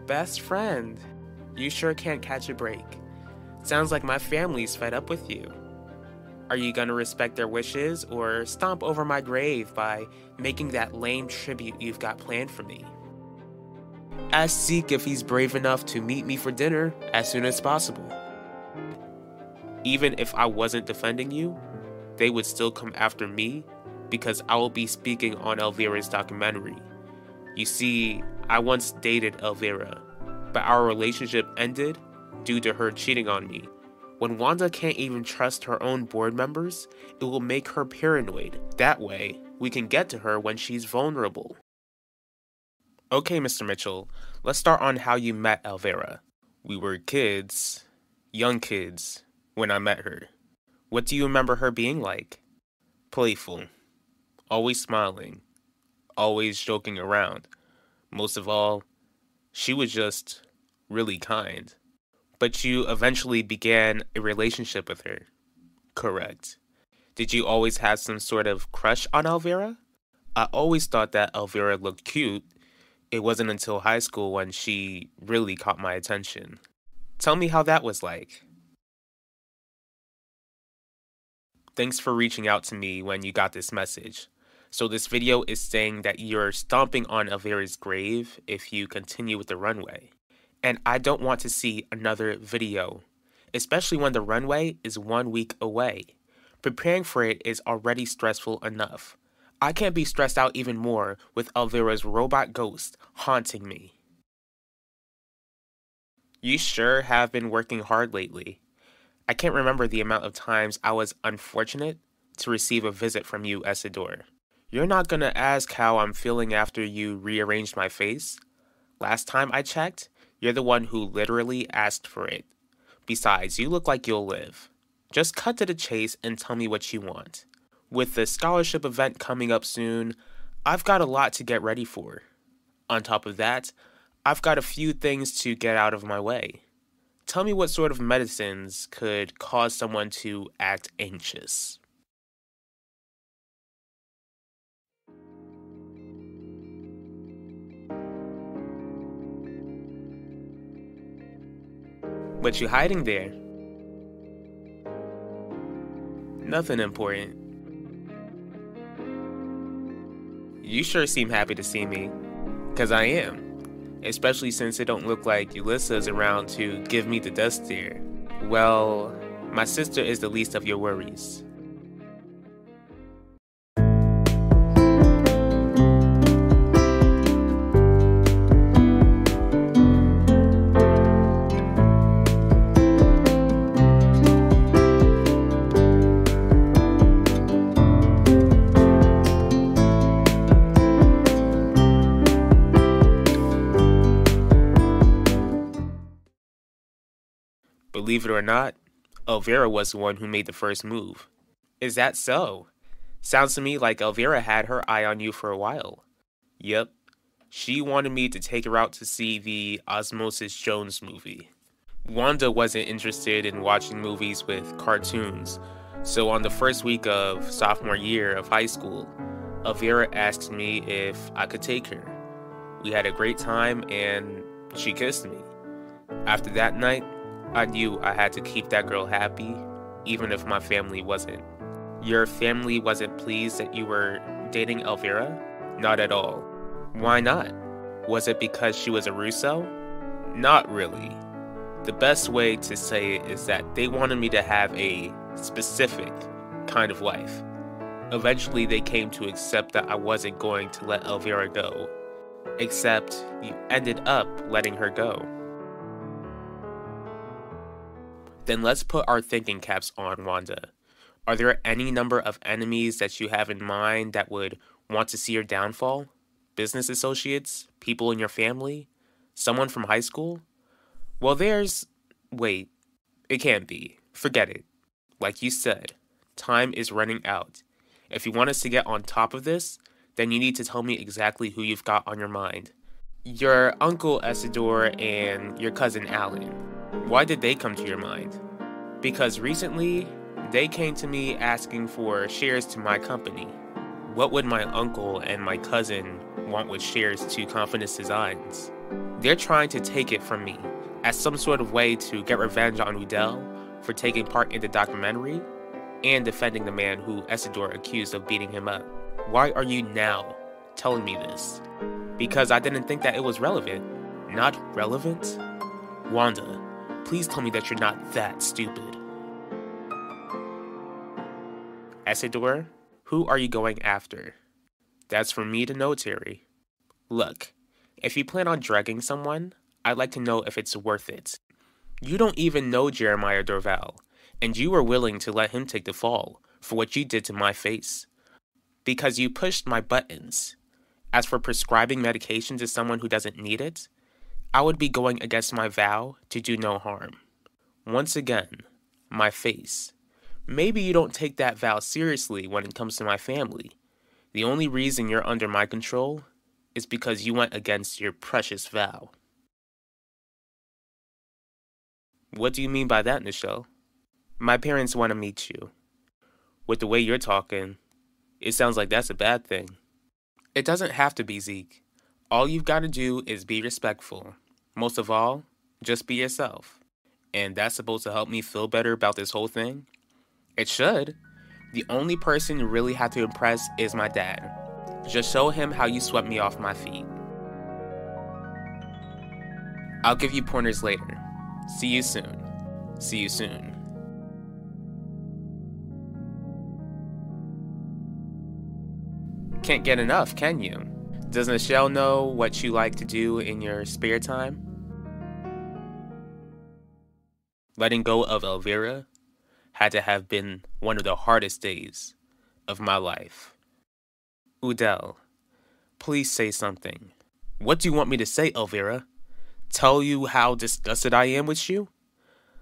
Best friend. You sure can't catch a break. Sounds like my family's fed up with you. Are you gonna respect their wishes or stomp over my grave by making that lame tribute you've got planned for me? Ask Zeke if he's brave enough to meet me for dinner as soon as possible. Even if I wasn't defending you, they would still come after me because I will be speaking on Elvira's documentary. You see, I once dated Elvira, but our relationship ended due to her cheating on me. When Wanda can't even trust her own board members, it will make her paranoid. That way, we can get to her when she's vulnerable. Okay, Mr. Mitchell, let's start on how you met Elvira. We were kids, young kids, when I met her. What do you remember her being like? Playful, always smiling, always joking around. Most of all, she was just really kind. But you eventually began a relationship with her, correct? Did you always have some sort of crush on Elvira? I always thought that Elvira looked cute. It wasn't until high school when she really caught my attention. Tell me how that was like. Thanks for reaching out to me when you got this message. So this video is saying that you're stomping on Elvira's grave if you continue with the runway. And I don't want to see another video, especially when the runway is 1 week away. Preparing for it is already stressful enough. I can't be stressed out even more with Elvira's robot ghost haunting me. You sure have been working hard lately. I can't remember the amount of times I was unfortunate to receive a visit from you, Isidore. You're not gonna ask how I'm feeling after you rearranged my face? Last time I checked, you're the one who literally asked for it. Besides, you look like you'll live. Just cut to the chase and tell me what you want. With the scholarship event coming up soon, I've got a lot to get ready for. On top of that, I've got a few things to get out of my way. Tell me what sort of medicines could cause someone to act anxious. What you hiding there? Nothing important. You sure seem happy to see me. 'Cause I am. Especially since it don't look like Ulyssa's around to give me the death stare. Well, my sister is the least of your worries. Believe it or not, Elvira was the one who made the first move. Is that so? Sounds to me like Elvira had her eye on you for a while. Yep, she wanted me to take her out to see the Osmosis Jones movie. Wanda wasn't interested in watching movies with cartoons, so on the first week of sophomore year of high school, Elvira asked me if I could take her. We had a great time and she kissed me. After that night, I knew I had to keep that girl happy, even if my family wasn't. Your family wasn't pleased that you were dating Elvira? Not at all. Why not? Was it because she was a Russo? Not really. The best way to say it is that they wanted me to have a specific kind of life. Eventually they came to accept that I wasn't going to let Elvira go. Except you ended up letting her go. Then let's put our thinking caps on, Wanda. Are there any number of enemies that you have in mind that would want to see your downfall? Business associates? People in your family? Someone from high school? Well, wait, it can't be. Forget it. Like you said, time is running out. If you want us to get on top of this, then you need to tell me exactly who you've got on your mind. Your uncle Isidore and your cousin Alan. Why did they come to your mind? Because recently, they came to me asking for shares to my company. What would my uncle and my cousin want with shares to Confidence Designs? They're trying to take it from me as some sort of way to get revenge on Udell for taking part in the documentary and defending the man who Isidore accused of beating him up. Why are you now telling me this? Because I didn't think that it was relevant. Not relevant? Wanda, please tell me that you're not that stupid. Isidore, who are you going after? That's for me to know, Terry. Look, if you plan on drugging someone, I'd like to know if it's worth it. You don't even know Jeremiah Dorval, and you were willing to let him take the fall for what you did to my face. Because you pushed my buttons. As for prescribing medication to someone who doesn't need it, I would be going against my vow to do no harm. Once again, my face. Maybe you don't take that vow seriously when it comes to my family. The only reason you're under my control is because you went against your precious vow. What do you mean by that, Nichelle? My parents want to meet you. With the way you're talking, it sounds like that's a bad thing. It doesn't have to be, Zeke. All you've got to do is be respectful. Most of all, just be yourself. And that's supposed to help me feel better about this whole thing? It should. The only person you really have to impress is my dad. Just show him how you swept me off my feet. I'll give you pointers later. See you soon. See you soon. Can't get enough, can you? Does Nichelle know what you like to do in your spare time? Letting go of Elvira had to have been one of the hardest days of my life. Udell, please say something. What do you want me to say, Elvira? Tell you how disgusted I am with you?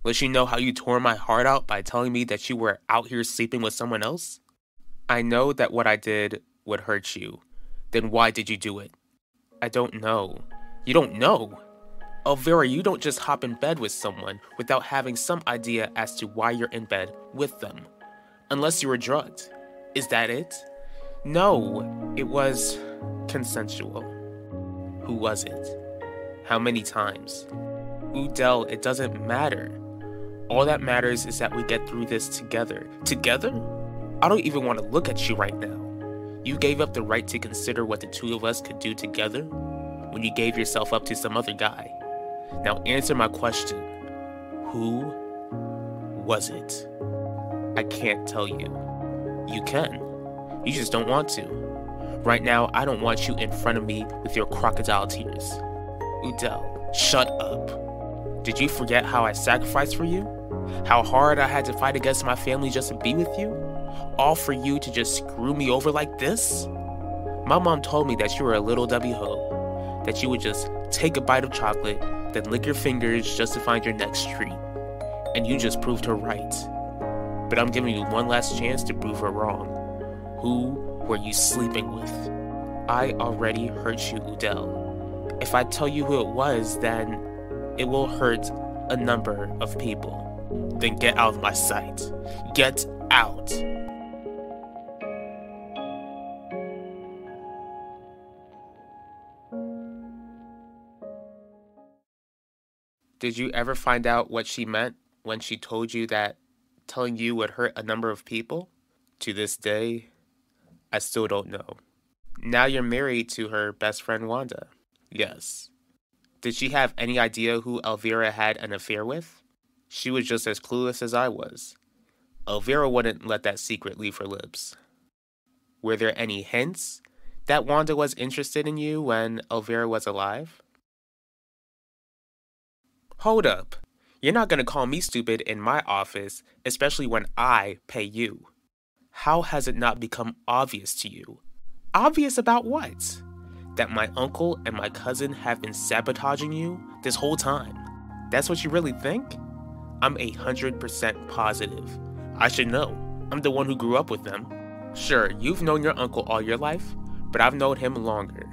Let you know how you tore my heart out by telling me that you were out here sleeping with someone else? I know that what I did would hurt you. Then why did you do it? I don't know. You don't know? Elvira, you don't just hop in bed with someone without having some idea as to why you're in bed with them. Unless you were drugged. Is that it? No, it was consensual. Who was it? How many times? Udell, it doesn't matter. All that matters is that we get through this together. Together? I don't even want to look at you right now. You gave up the right to consider what the two of us could do together when you gave yourself up to some other guy. Now answer my question. Who was it? I can't tell you. You can. You just don't want to. Right now, I don't want you in front of me with your crocodile tears. Udell, shut up. Did you forget how I sacrificed for you? How hard I had to fight against my family just to be with you? All for you to just screw me over like this? My mom told me that you were a little W hoe, that you would just take a bite of chocolate, then lick your fingers just to find your next treat. And you just proved her right. But I'm giving you one last chance to prove her wrong. Who were you sleeping with? I already hurt you, Udell. If I tell you who it was, then it will hurt a number of people. Then get out of my sight. Get out. Did you ever find out what she meant when she told you that telling you would hurt a number of people? To this day, I still don't know. Now you're married to her best friend Wanda. Yes. Did she have any idea who Elvira had an affair with? She was just as clueless as I was. Elvira wouldn't let that secret leave her lips. Were there any hints that Wanda was interested in you when Elvira was alive? Hold up. You're not going to call me stupid in my office, especially when I pay you. How has it not become obvious to you? Obvious about what? That my uncle and my cousin have been sabotaging you this whole time? That's what you really think? I'm 100% positive. I should know. I'm the one who grew up with them. Sure, you've known your uncle all your life, but I've known him longer.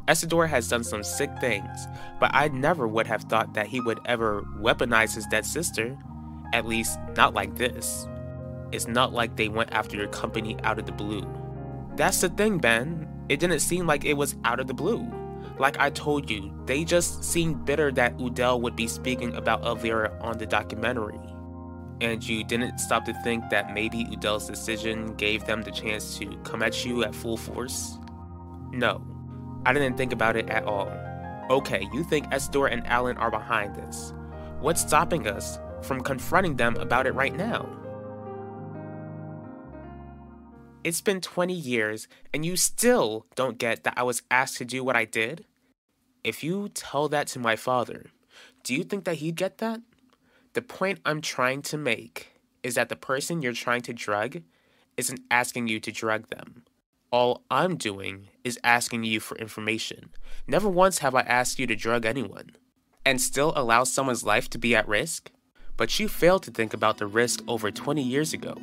Isidore has done some sick things, but I never would have thought that he would ever weaponize his dead sister. At least, not like this. It's not like they went after your company out of the blue. That's the thing, Ben. It didn't seem like it was out of the blue. Like I told you, they just seemed bitter that Udell would be speaking about Elvira on the documentary. And you didn't stop to think that maybe Udell's decision gave them the chance to come at you at full force? No, I didn't think about it at all. Okay, you think Esdor and Alan are behind this. What's stopping us from confronting them about it right now? It's been 20 years, and you still don't get that I was asked to do what I did? If you tell that to my father, do you think that he'd get that? The point I'm trying to make is that the person you're trying to drug isn't asking you to drug them. All I'm doing is asking you for information. Never once have I asked you to drug anyone. And still allow someone's life to be at risk? But you failed to think about the risk over 20 years ago.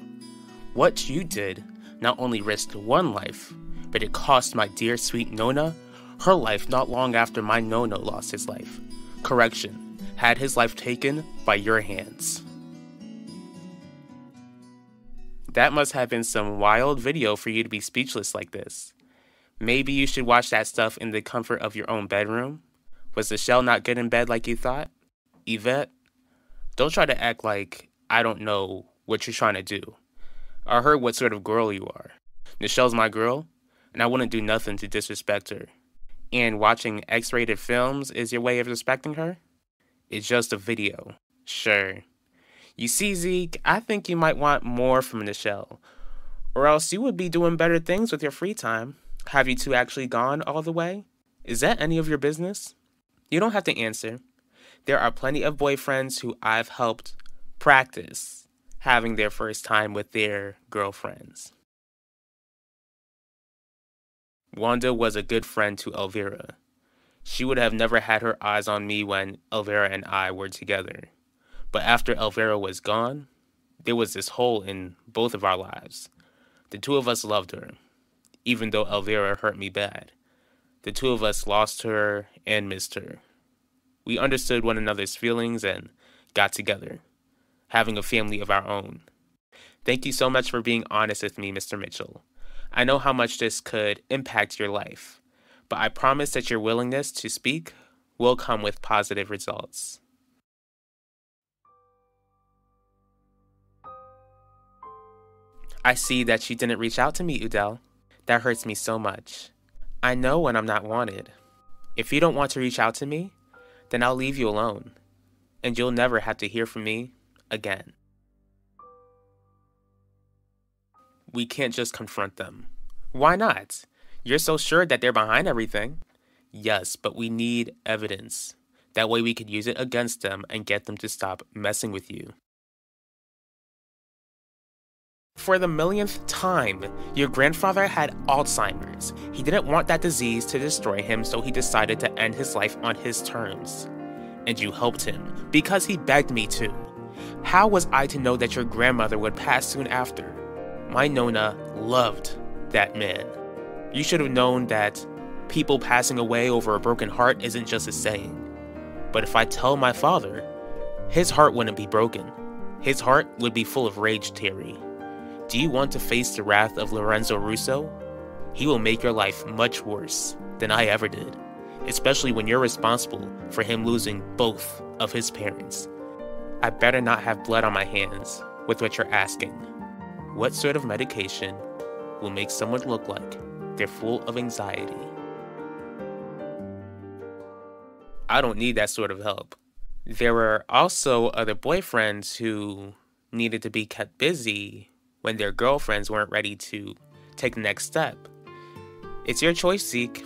What you did not only risked one life, but it cost my dear sweet Nona her life not long after my Nono lost his life. Correction, had his life taken by your hands. That must have been some wild video for you to be speechless like this. Maybe you should watch that stuff in the comfort of your own bedroom? Was the shell not good in bed like you thought? Yvette? Don't try to act like I don't know what you're trying to do. I heard what sort of girl you are. Michelle's my girl, and I wouldn't do nothing to disrespect her. And watching X-rated films is your way of respecting her? It's just a video. Sure. You see, Zeke, I think you might want more from Michelle. Or else you would be doing better things with your free time. Have you two actually gone all the way? Is that any of your business? You don't have to answer. There are plenty of boyfriends who I've helped practice having their first time with their girlfriends. Wanda was a good friend to Elvira. She would have never had her eyes on me when Elvira and I were together. But after Elvira was gone, there was this hole in both of our lives. The two of us loved her, even though Elvira hurt me bad. The two of us lost her and missed her. We understood one another's feelings and got together, having a family of our own. Thank you so much for being honest with me, Mr. Mitchell. I know how much this could impact your life, but I promise that your willingness to speak will come with positive results. I see that you didn't reach out to me, Udell. That hurts me so much. I know when I'm not wanted. If you don't want to reach out to me, then I'll leave you alone, and you'll never have to hear from me again. We can't just confront them. Why not? You're so sure that they're behind everything. Yes, but we need evidence. That way we could use it against them and get them to stop messing with you. For the millionth time, your grandfather had Alzheimer's. He didn't want that disease to destroy him, so he decided to end his life on his terms. And you helped him, because he begged me to. How was I to know that your grandmother would pass soon after? My Nona loved that man. You should have known that people passing away over a broken heart isn't just a saying. But if I tell my father, his heart wouldn't be broken. His heart would be full of rage, Terry. Do you want to face the wrath of Lorenzo Russo? He will make your life much worse than I ever did, especially when you're responsible for him losing both of his parents. I better not have blood on my hands with what you're asking. What sort of medication will make someone look like they're full of anxiety? I don't need that sort of help. There were also other boyfriends who needed to be kept busy when their girlfriends weren't ready to take the next step. It's your choice, Zeke.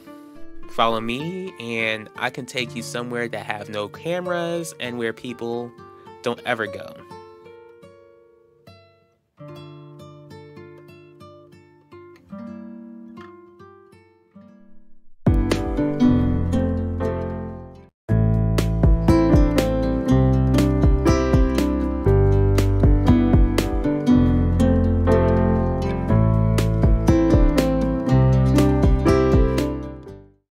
Follow me, and I can take you somewhere that have no cameras and where people don't ever go.